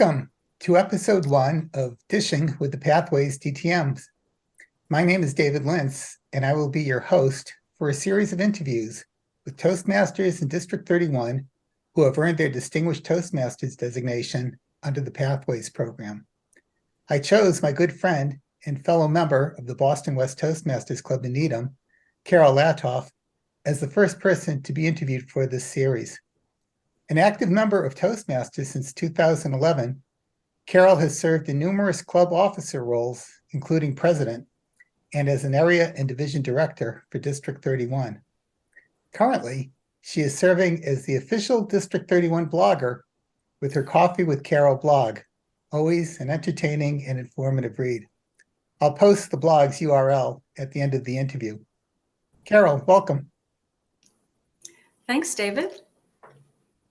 Welcome to episode 1 of Dishing with the Pathways DTMs. My name is David Lintz, and I will be your host for a series of interviews with Toastmasters in District 31 who have earned their Distinguished Toastmasters designation under the Pathways program. I chose my good friend and fellow member of the Boston West Toastmasters Club in Needham, Caryl Lattof, as the first person to be interviewed for this series. An active member of Toastmasters since 2011, Caryl has served in numerous club officer roles, including president, and as an area and division director for District 31. Currently, she is serving as the official District 31 blogger with her Coffee with Caryl blog, always an entertaining and informative read. I'll post the blog's URL at the end of the interview. Caryl, welcome. Thanks, David.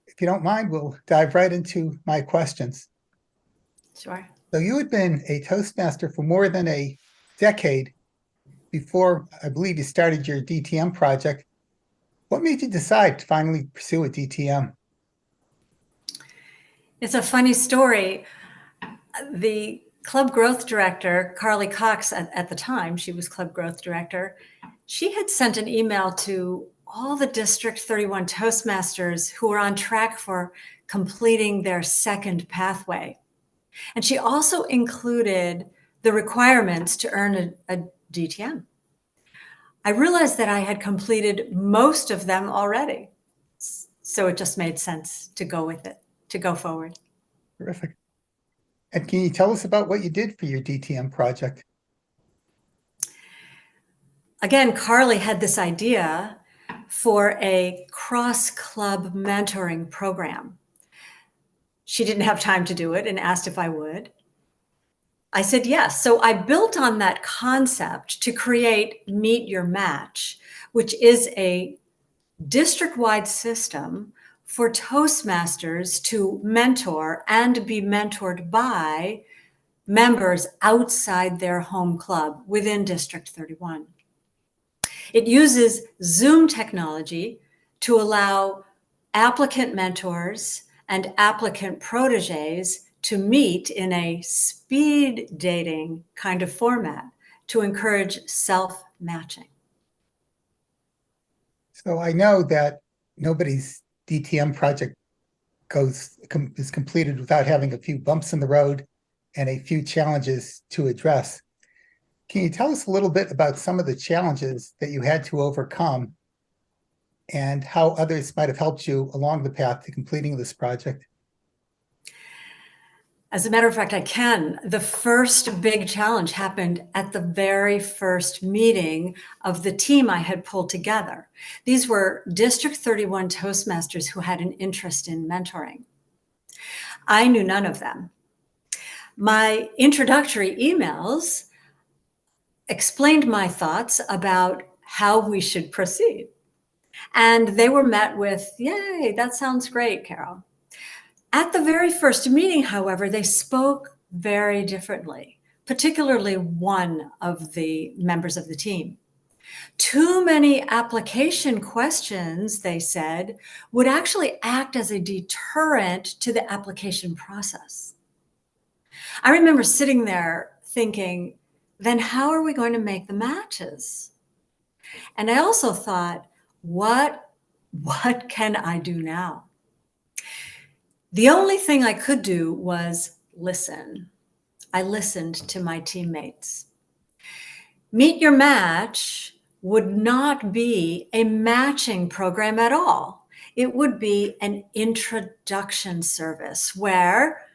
If you don't mind, we'll dive right into my questions. Sure. So you had been a Toastmaster for more than a decade before, I believe, you started your DTM project. What made you decide to finally pursue a DTM? It's a funny story. The club growth director, Carly Cox, at the time, she was club growth director, she had sent an email to all the District 31 Toastmasters who were on track for completing their second pathway. And she also included the requirements to earn a DTM. I realized that I had completed most of them already. So it just made sense to go with it, to go forward. Terrific. And can you tell us about what you did for your DTM project? Again, Carly had this idea for a cross-club mentoring program. She didn't have time to do it and asked if I would. I said yes. So I built on that concept to create Meet Your Match, which is a district-wide system for Toastmasters to mentor and be mentored by members outside their home club within District 31. It uses Zoom technology to allow applicant mentors and applicant proteges to meet in a speed dating kind of format to encourage self-matching. So I know that nobody's DTM project is completed without having a few bumps in the road and a few challenges to address. Can you tell us a little bit about some of the challenges that you had to overcome and how others might have helped you along the path to completing this project? As a matter of fact, I can. The first big challenge happened at the very first meeting of the team I had pulled together. These were District 31 Toastmasters who had an interest in mentoring. I knew none of them. My introductory emails explained my thoughts about how we should proceed. And they were met with, yay, that sounds great, Caryl. At the very first meeting, however, they spoke very differently, particularly one of the members of the team. Too many application questions, they said, would actually act as a deterrent to the application process. I remember sitting there thinking, then how are we going to make the matches? And I also thought, what can I do now? The only thing I could do was listen. I listened to my teammates. Meet Your Match would not be a matching program at all. It would be an introduction service where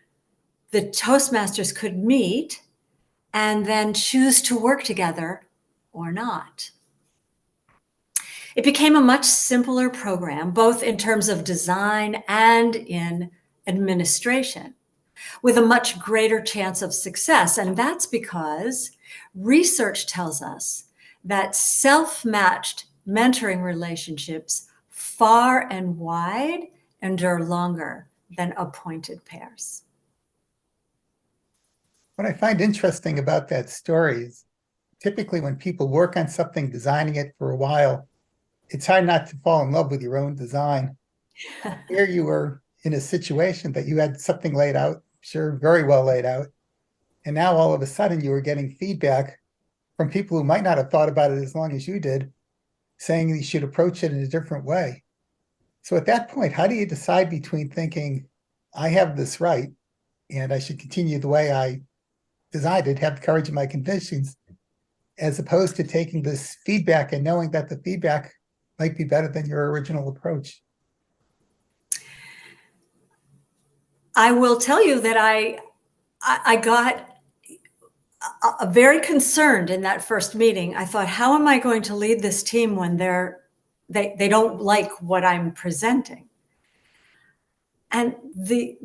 the Toastmasters could meet and then choose to work together or not. It became a much simpler program, both in terms of design and in administration, with a much greater chance of success. And that's because research tells us that self-matched mentoring relationships far and wide endure longer than appointed pairs. What I find interesting about that story is typically when people work on something, designing it for a while, it's hard not to fall in love with your own design. Here you were in a situation that you had something laid out sure, very well laid out. And now all of a sudden you were getting feedback from people who might not have thought about it as long as you did, saying you should approach it in a different way. So at that point, how do you decide between thinking, I have this right, and I should continue the way I designed it, have the courage of my convictions, as opposed to taking this feedback and knowing that the feedback might be better than your original approach? I will tell you that I got very concerned in that first meeting. I thought, how am I going to lead this team when they don't like what I'm presenting? And the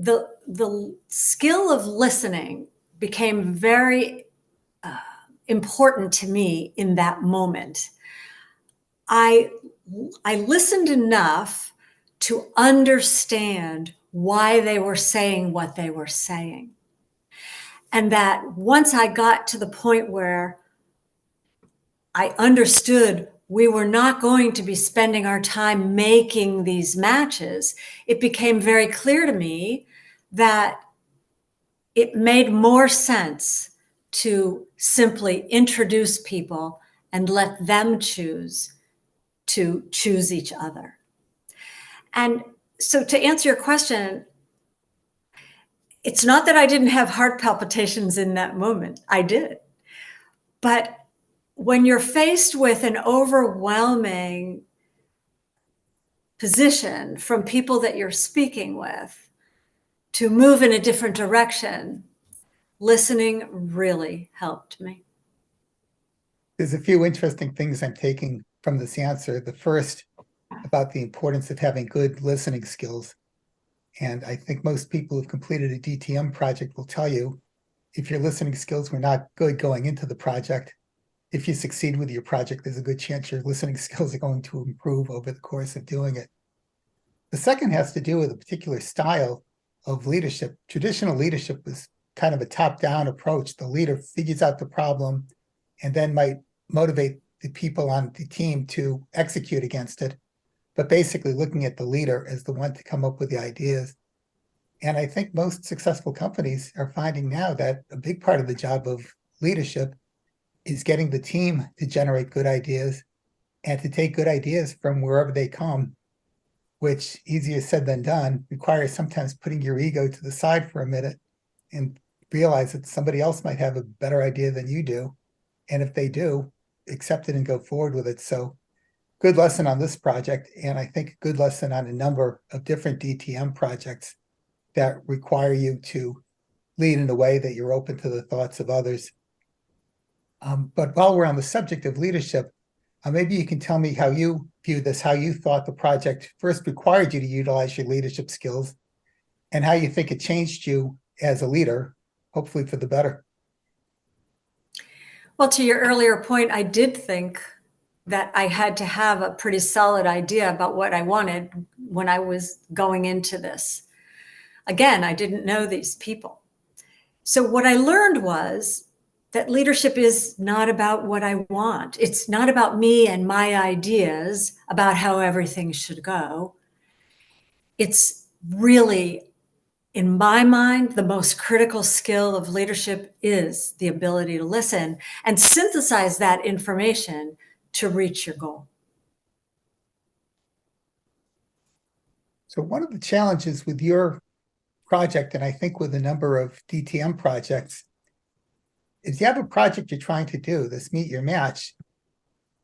skill of listening became very important to me in that moment. I listened enough to understand why they were saying what they were saying. And that once I got to the point where I understood we were not going to be spending our time making these matches, it became very clear to me that it made more sense to simply introduce people and let them choose to choose each other. And so to answer your question, it's not that I didn't have heart palpitations in that moment. I did. But when you're faced with an overwhelming position from people that you're speaking with to move in a different direction, listening really helped me. There's a few interesting things I'm taking from this answer. The first, about the importance of having good listening skills. And I think most people who've completed a DTM project will tell you, if your listening skills were not good going into the project, if you succeed with your project, there's a good chance your listening skills are going to improve over the course of doing it. The second has to do with a particular style of leadership. Traditional leadership was kind of a top-down approach. The leader figures out the problem and then might motivate the people on the team to execute against it, but basically looking at the leader as the one to come up with the ideas. And I think most successful companies are finding now that a big part of the job of leadership is getting the team to generate good ideas and to take good ideas from wherever they come, which, easier said than done, requires sometimes putting your ego to the side for a minute and realize that somebody else might have a better idea than you do. And if they do, accept it and go forward with it. So good lesson on this project, and I think a good lesson on a number of different DTM projects that require you to lead in a way that you're open to the thoughts of others. But while we're on the subject of leadership, maybe you can tell me how you view this, how you thought the project first required you to utilize your leadership skills, and how you think it changed you as a leader, hopefully for the better. Well, to your earlier point, I did think that I had to have a pretty solid idea about what I wanted when I was going into this. Again, I didn't know these people. So what I learned was that leadership is not about what I want. It's not about me and my ideas about how everything should go. It's really, in my mind, the most critical skill of leadership is the ability to listen and synthesize that information to reach your goal. So one of the challenges with your project, and I think with a number of DTM projects, is you have a project you're trying to do, this meet your match,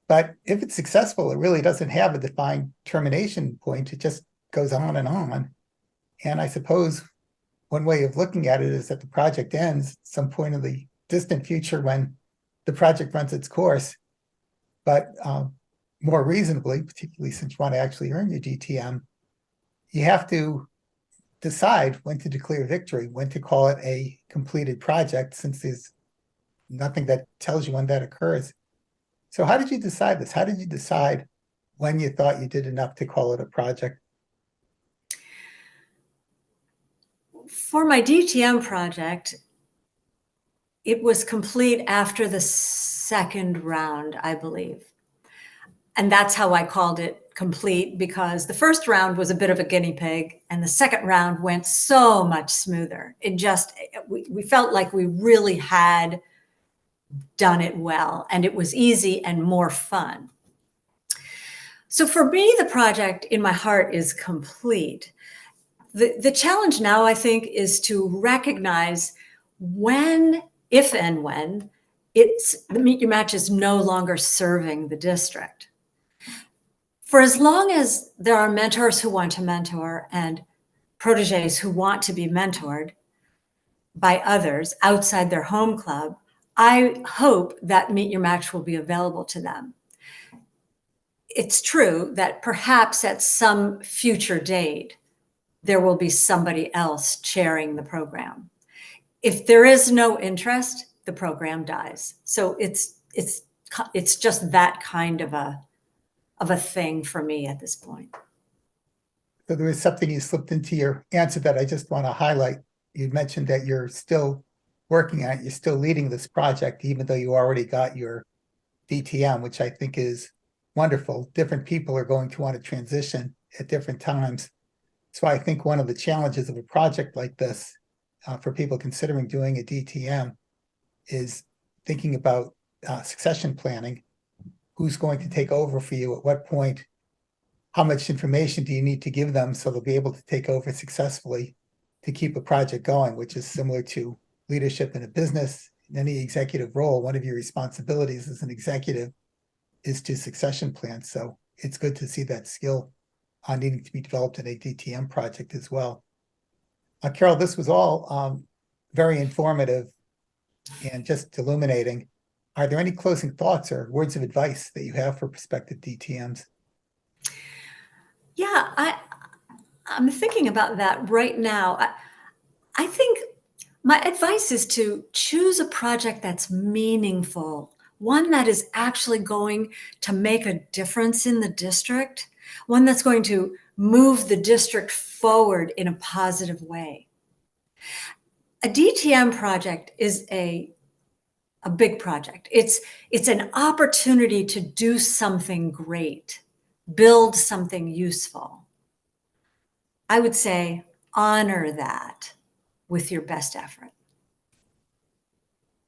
but if it's successful, it really doesn't have a defined termination point. It just goes on and on. And I suppose one way of looking at it is that the project ends at some point in the distant future when the project runs its course. But more reasonably, particularly since you want to actually earn your DTM, you have to decide when to declare victory, when to call it a completed project, since there's nothing that tells you when that occurs. So how did you decide this? How did you decide when you thought you did enough to call it a project? For my DTM project, it was complete after the second round, I believe. And that's how I called it complete because the first round was a bit of a guinea pig and the second round went so much smoother. We felt like we really had done it well and it was easy and more fun. So for me, the project in my heart is complete. The challenge now, I think, is to recognize when, if and when, the Meet Your Match is no longer serving the district. For as long as there are mentors who want to mentor and proteges who want to be mentored by others outside their home club, I hope that Meet Your Match will be available to them. It's true that perhaps at some future date, there will be somebody else chairing the program. If there is no interest, the program dies. So it's just that kind of a thing for me at this point. So there was something you slipped into your answer that I just want to highlight. You mentioned that you're still working on it, you're still leading this project, even though you already got your DTM, which I think is wonderful. Different people are going to want to transition at different times. So I think one of the challenges of a project like this for people considering doing a DTM is thinking about succession planning. Who's going to take over for you at what point? How much information do you need to give them so they'll be able to take over successfully to keep a project going, which is similar to leadership in a business. In any executive role, one of your responsibilities as an executive is to succession plan. So it's good to see that skill needing to be developed in a DTM project as well. Caryl, this was all very informative and just illuminating. Are there any closing thoughts or words of advice that you have for prospective DTMs? Yeah, I'm thinking about that right now. I think my advice is to choose a project that's meaningful, one that is actually going to make a difference in the district, one that's going to move the district forward in a positive way. A DTM project is a big project. It's an opportunity to do something great, build something useful. I would say honor that with your best effort.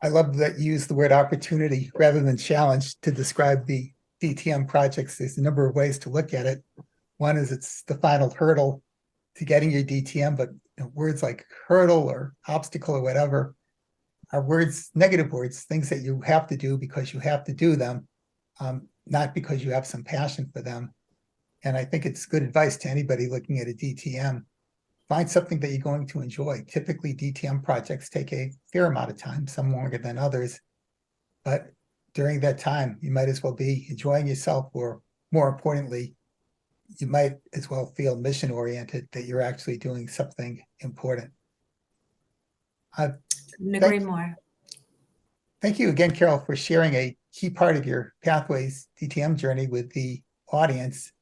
I love that you use the word opportunity rather than challenge to describe the DTM projects. There's a number of ways to look at it. One is it's the final hurdle to getting your DTM, but words like hurdle or obstacle or whatever are words, negative words, things that you have to do because you have to do them, not because you have some passion for them. And I think it's good advice to anybody looking at a DTM. Find something that you're going to enjoy. Typically, DTM projects take a fair amount of time, some longer than others. But during that time, you might as well be enjoying yourself, or more importantly, you might as well feel mission-oriented, that you're actually doing something important. Couldn't agree more. Thank you again, Caryl, for sharing a key part of your Pathways DTM journey with the audience.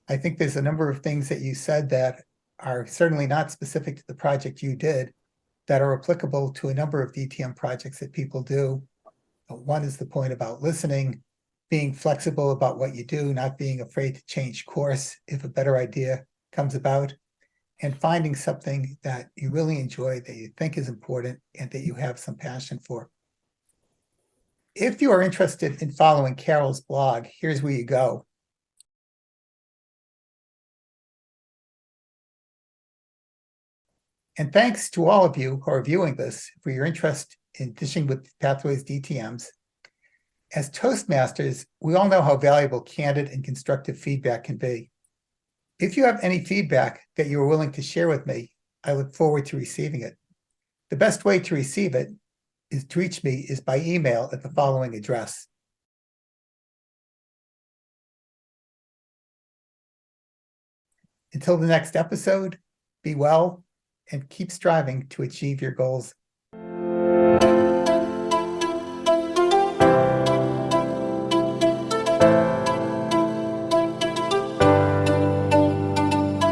I think there's a number of things that you said that are certainly not specific to the project you did that are applicable to a number of DTM projects that people do. One is the point about listening, being flexible about what you do, not being afraid to change course if a better idea comes about, and finding something that you really enjoy, that you think is important, and that you have some passion for. If you are interested in following Caryl's blog, here's where you go. And thanks to all of you who are viewing this for your interest in dishing with Pathways DTMs. As Toastmasters, we all know how valuable candid and constructive feedback can be. If you have any feedback that you are willing to share with me, I look forward to receiving it. The best way to receive it is to reach me is by email at the following address. Until the next episode, be well and keep striving to achieve your goals.